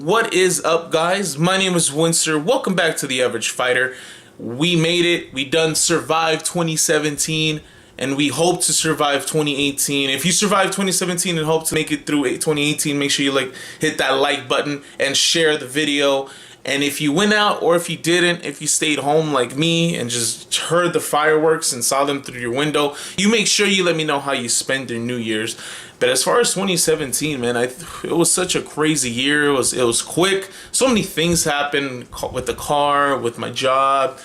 What is up, guys? My name is Wenster. Welcome back to The Average Fighter. We made it. We done survived 2017, and we hope to survive 2018. If you survive 2017 and hope to make it through 2018, make sure you hit that like button and share the video. And if you went out, or if you didn't, if you stayed home like me and just heard the fireworks and saw them through your window, you make sure you let me know how you spend your New Year's. But as far as 2017, man, it was such a crazy year. It was quick. So many things happened with the car, with my job,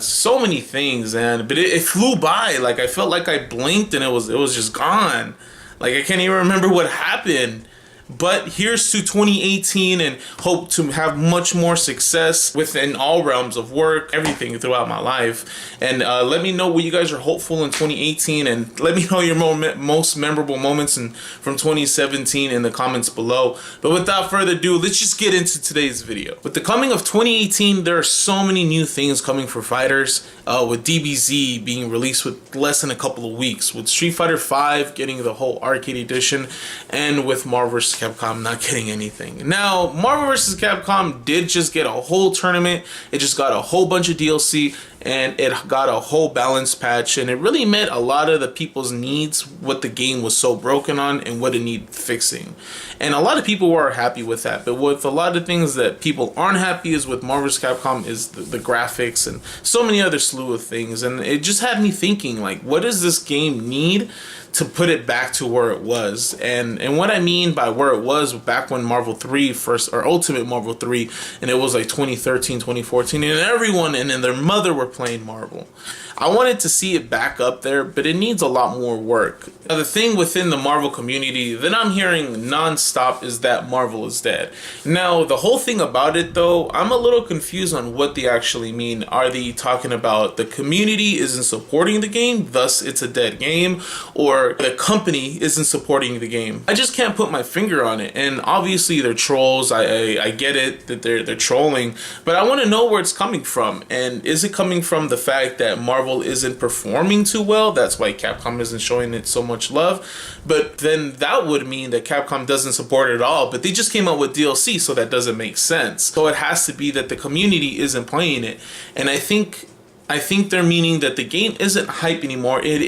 so many things, and but it flew by. Like, I felt like I blinked and it was just gone. Like, I can't even remember what happened. But here's to 2018, and hope to have much more success within all realms of work, everything throughout my life. And let me know what you guys are hopeful in 2018, and let me know your most memorable moments from 2017 in the comments below. But without further ado, let's just get into today's video. With the coming of 2018, there are so many new things coming for fighters, with DBZ being released with less than a couple of weeks, with Street Fighter V getting the whole arcade edition, and with Marvel vs. Capcom not getting anything. Now, Marvel vs. Capcom did just get a whole tournament. It just got a whole bunch of DLC, and it got a whole balance patch, and it really met a lot of the people's needs, what the game was so broken on and what it needed fixing. And a lot of people were happy with that, but with a lot of things that people aren't happy is with Marvel vs. Capcom is the graphics and so many other slew of things. And it just had me thinking, like, what does this game need to put it back to where it was? And what I mean by where it was back when Marvel 3 first, or Ultimate Marvel 3, and it was like 2013, 2014, and everyone and their mother were playing Marvel. I wanted to see it back up there, but it needs a lot more work. Now, the thing within the Marvel community that I'm hearing non-stop is that Marvel is dead. Now, the whole thing about it, though, I'm a little confused on what they actually mean. Are they talking about the community isn't supporting the game, thus it's a dead game, or the company isn't supporting the game? I just can't put my finger on it. And obviously they're trolls. I get it that they're trolling, but I want to know where it's coming from. And is it coming from the fact that Marvel isn't performing too well? That's why Capcom isn't showing it so much love. But then that would mean that Capcom doesn't support it at all, but they just came out with DLC, so that doesn't make sense. So it has to be that the community isn't playing it. And I think they're meaning that the game isn't hype anymore. It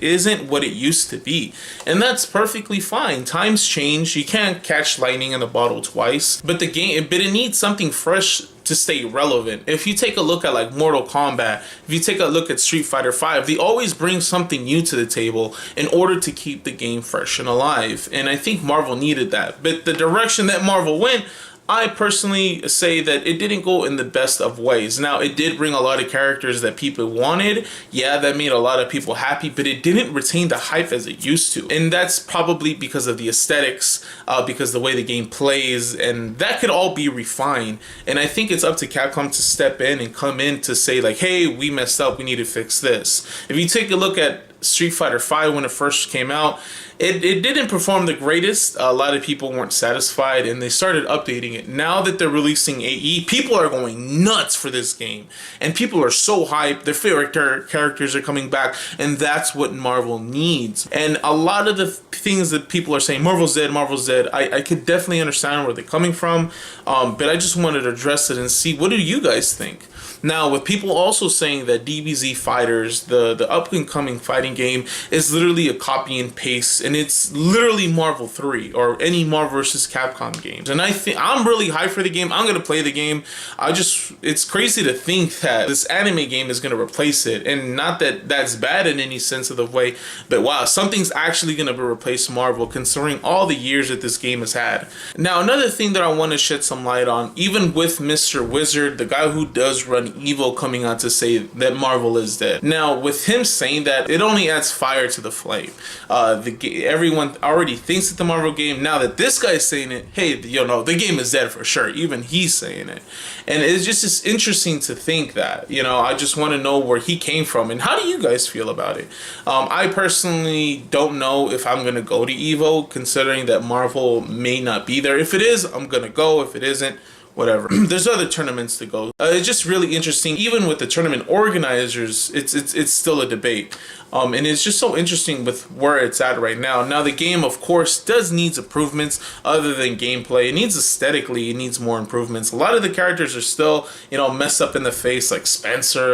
isn't what it used to be. And that's perfectly fine. Times change. You can't catch lightning in a bottle twice. But it needs something fresh to stay relevant. If you take a look at like Mortal Kombat, if you take a look at Street Fighter V, they always bring something new to the table in order to keep the game fresh and alive. And I think Marvel needed that. But the direction that Marvel went, I personally say that it didn't go in the best of ways. Now, it did bring a lot of characters that people wanted. Yeah, that made a lot of people happy, but it didn't retain the hype as it used to. And that's probably because of the aesthetics, because the way the game plays, and that could all be refined. And I think it's up to Capcom to step in and come in to say, like, hey, we messed up, we need to fix this. If you take a look at Street Fighter V when it first came out, it didn't perform the greatest. A lot of people weren't satisfied, and they started updating it. Now that they're releasing AE, people are going nuts for this game, and people are so hyped. Their favorite characters are coming back, and that's what Marvel needs. And a lot of the things that people are saying, Marvel's dead, Marvel's dead, I could definitely understand where they're coming from, but I just wanted to address it and see, what do you guys think? Now, with people also saying that DBZ Fighters, the up-and-coming fighting game, is literally a copy and paste, and it's literally Marvel 3 or any Marvel vs. Capcom games. And I'm really hyped for the game. I'm gonna play the game. It's crazy to think that this anime game is gonna replace it, and not that that's bad in any sense of the way, but wow, something's actually gonna replace Marvel, considering all the years that this game has had. Now, another thing that I want to shed some light on, even with Mr. Wizard, the guy who does run Evo, coming out to say that Marvel is dead. Now, with him saying that, it only adds fire to the flame. Everyone already thinks that the Marvel game, now that this guy's saying it, hey, the game is dead for sure. Even he's saying it. And it's just interesting to think that, I just want to know where he came from. And how do you guys feel about it? I personally don't know if I'm going to go to Evo, considering that Marvel may not be there. If it is, I'm going to go. If it isn't, whatever. There's other tournaments to go. It's just really interesting. Even with the tournament organizers, it's still a debate. And it's just so interesting with where it's at right now. Now the game, of course, does needs improvements other than gameplay. It needs aesthetically, it needs more improvements. A lot of the characters are still, messed up in the face, like Spencer,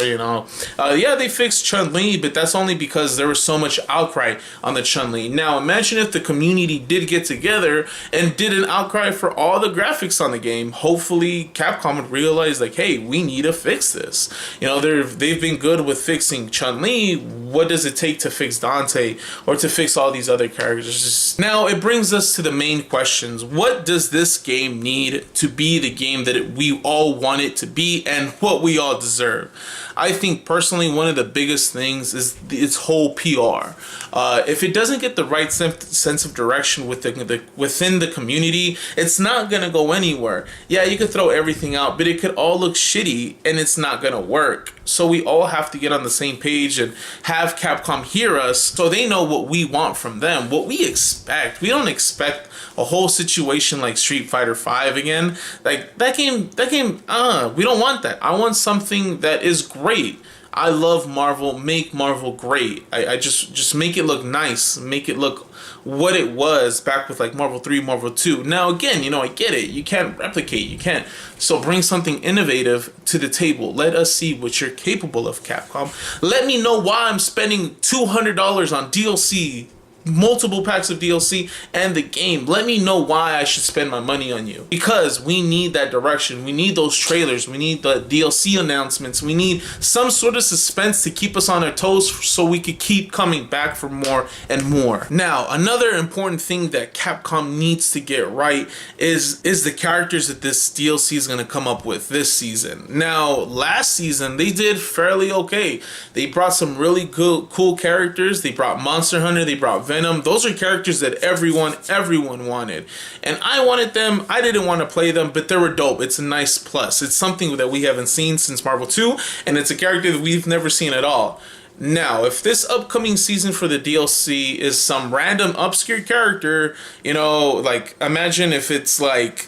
Yeah, they fixed Chun-Li, but that's only because there was so much outcry on the Chun-Li. Now imagine if the community did get together and did an outcry for all the graphics on the game. Hopefully Capcom would realize, like, hey, we need to fix this. They've been good with fixing Chun-Li. What does it take to fix Dante or to fix all these other characters? Now it brings us to the main questions. What does this game need to be the game that we all want it to be and what we all deserve? I think personally one of the biggest things is its whole PR. If it doesn't get the right sense of direction within the community, it's not gonna go anywhere. Yeah, you could throw everything out, but it could all look shitty and it's not gonna work. So we all have to get on the same page and have Capcom hear us so they know what we want from them, what we expect. We don't expect a whole situation like Street Fighter V again. Like that game, we don't want that. I want something that is great. I love Marvel. Make Marvel great. I just make it look nice. Make it look what it was back with like Marvel 3, Marvel 2. Now again, I get it. You can't replicate. You can't. So bring something innovative to the table. Let us see what you're capable of, Capcom. Let me know why I'm spending $200 on DLC, multiple packs of DLC, and the game. Let me know why I should spend my money on you, because we need that direction. We need those trailers. We need the DLC announcements. We need some sort of suspense to keep us on our toes so we could keep coming back for more and more. Now, another important thing that Capcom needs to get right is the characters that this DLC is going to come up with this season. Now, last season they did fairly okay. They brought some really good, cool characters. They brought Monster Hunter. They brought Venom. Those are characters that everyone wanted, and I wanted them. I didn't want to play them, but they were dope. It's a nice plus. It's something that we haven't seen since Marvel 2, and it's a character that we've never seen at all. Now, if this upcoming season for the DLC is some random obscure character, like imagine if it's like,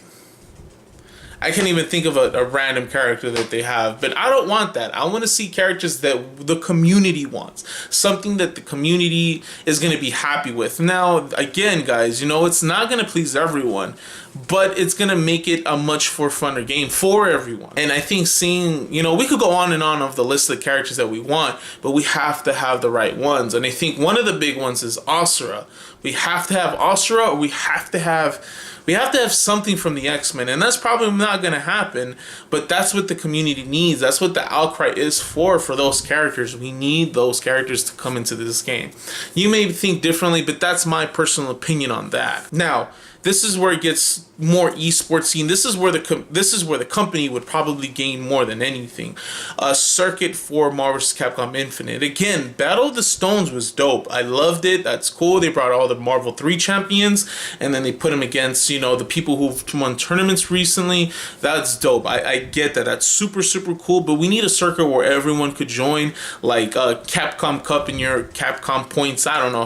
I can't even think of a random character that they have, but I don't want that. I want to see characters that the community wants, something that the community is going to be happy with. Now, again, guys, it's not going to please everyone, but it's going to make it a much more funner game for everyone. And I think seeing, we could go on and on of the list of characters that we want, but we have to have the right ones. And I think one of the big ones is Asura. We have to have Asura, or we have to have something from the X-Men, and that's probably not going to happen, but that's what the community needs. That's what the outcry is for those characters. We need those characters to come into this game. You may think differently, but that's my personal opinion on that. Now, this is where it gets more esports scene. This is where the company would probably gain more than anything. A circuit for Marvel vs. Capcom Infinite. Again, Battle of the Stones was dope. I loved it. That's cool. They brought all the Marvel 3 champions, and then they put them against, the people who've won tournaments recently. That's dope. I get that. That's super, super cool. But we need a circuit where everyone could join, like Capcom Cup and your Capcom points. I don't know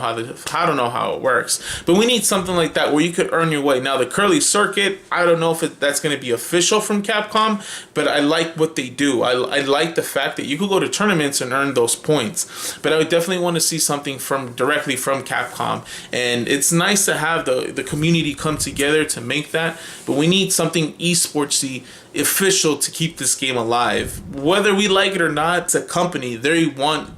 how it works, but we need something like that where you could earn your way. Now, the curly circuit, I don't know if that's going to be official from Capcom, but I like what they do. I like the fact that you could go to tournaments and earn those points, but I would definitely want to see something directly from Capcom. And it's nice to have the community come together to make that, but we need something esportsy official to keep this game alive. Whether we like it or not, it's a company. They want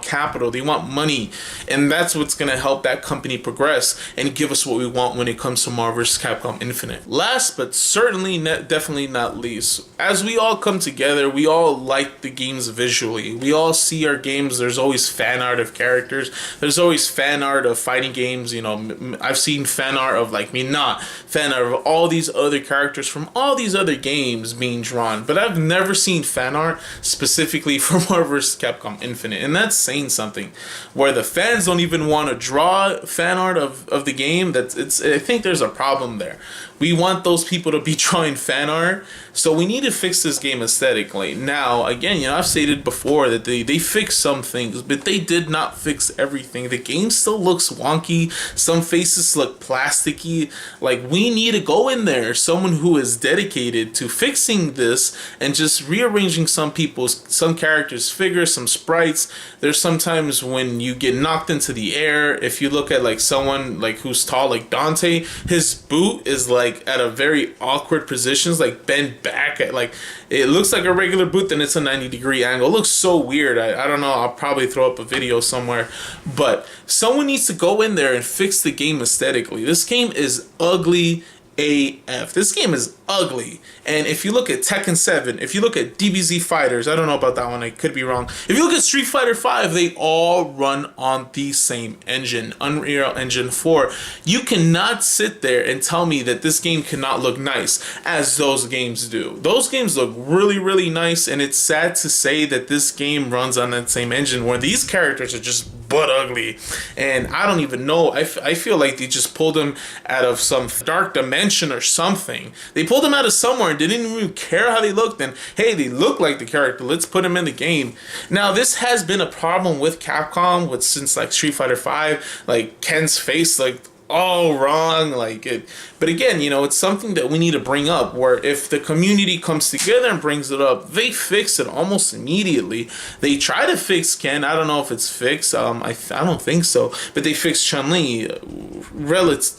capital. They want money, and that's what's going to help that company progress and give us what we want when it comes to Marvel vs. Capcom Infinite. Last but certainly definitely not least, as we all come together, we all like the games visually. We all see our games. There's always fan art of characters. There's always fan art of fighting games. I've seen fan art of fan art of all these other characters from all these other games being drawn, but I've never seen fan art specifically for Marvel vs. Capcom Infinite, and that's saying something. Where the fans don't even want to draw fan art of the game, I think there's a problem there. We want those people to be drawing fan art, so we need to fix this game aesthetically. Now, again, you know, I've stated before that they fixed some things, but they did not fix everything. The game still looks wonky. Some faces look plasticky. Like, we need to go in there, someone who is dedicated to fixing this and just rearranging some characters' figures, some sprites. There's sometimes when you get knocked into the air, if you look at like someone like who's tall, like Dante, his boot is like at a very awkward positions, like bent back at, like, it looks like a regular boot, then it's a 90-degree angle. It looks so weird. I don't know, I'll probably throw up a video somewhere, but someone needs to go in there and fix the game aesthetically. This game is ugly AF. This game is ugly. And if you look at Tekken 7, if you look at DBZ Fighters, I don't know about that one, I could be wrong. If you look at Street Fighter 5, they all run on the same engine, Unreal Engine 4. You cannot sit there and tell me that this game cannot look nice as those games do. Those games look really, really nice, and it's sad to say that this game runs on that same engine where these characters are just butt ugly. And I don't even know, I feel like they just pulled them out of some dark dimension or something. They pulled them out of somewhere and didn't even care how they looked, and hey, they look like the character, let's put them in the game. Now, this has been a problem with Capcom since like Street Fighter 5, like Ken's face, like all wrong, like it. But again, you know, it's something that we need to bring up, where if the community comes together and brings it up, they fix it almost immediately. They try to fix Ken. I don't know if it's fixed. I don't think so. But they fixed Chun-Li.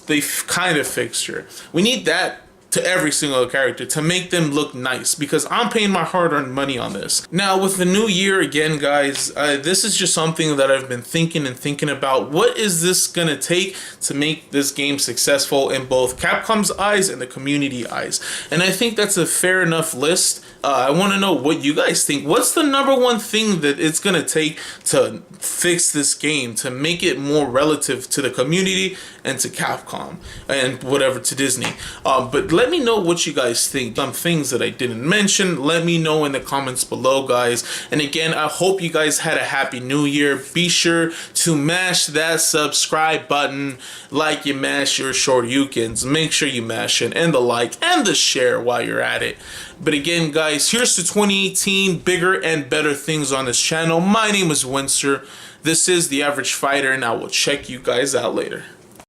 They kind of fixed her. We need that to every single character to make them look nice, because I'm paying my hard-earned money on this. Now, with the new year again, guys, this is just something that I've been thinking about. What is this gonna take to make this game successful in both Capcom's eyes and the community eyes? And I think that's a fair enough list. I want to know what you guys think. What's the #1 thing that it's gonna take to fix this game, to make it more relative to the community and to Capcom and whatever, to Disney? But let me know what you guys think. Some things that I didn't mention, let me know in the comments below, guys. And again, I hope you guys had a happy new year. Be sure to mash that subscribe button like you mash your Shoryukens. Make sure you mash it, and the like and the share while you're at it. But again, guys, here's to 2018, bigger and better things on this channel. My name is Wenster. This is The Average Fighter, and I will check you guys out later.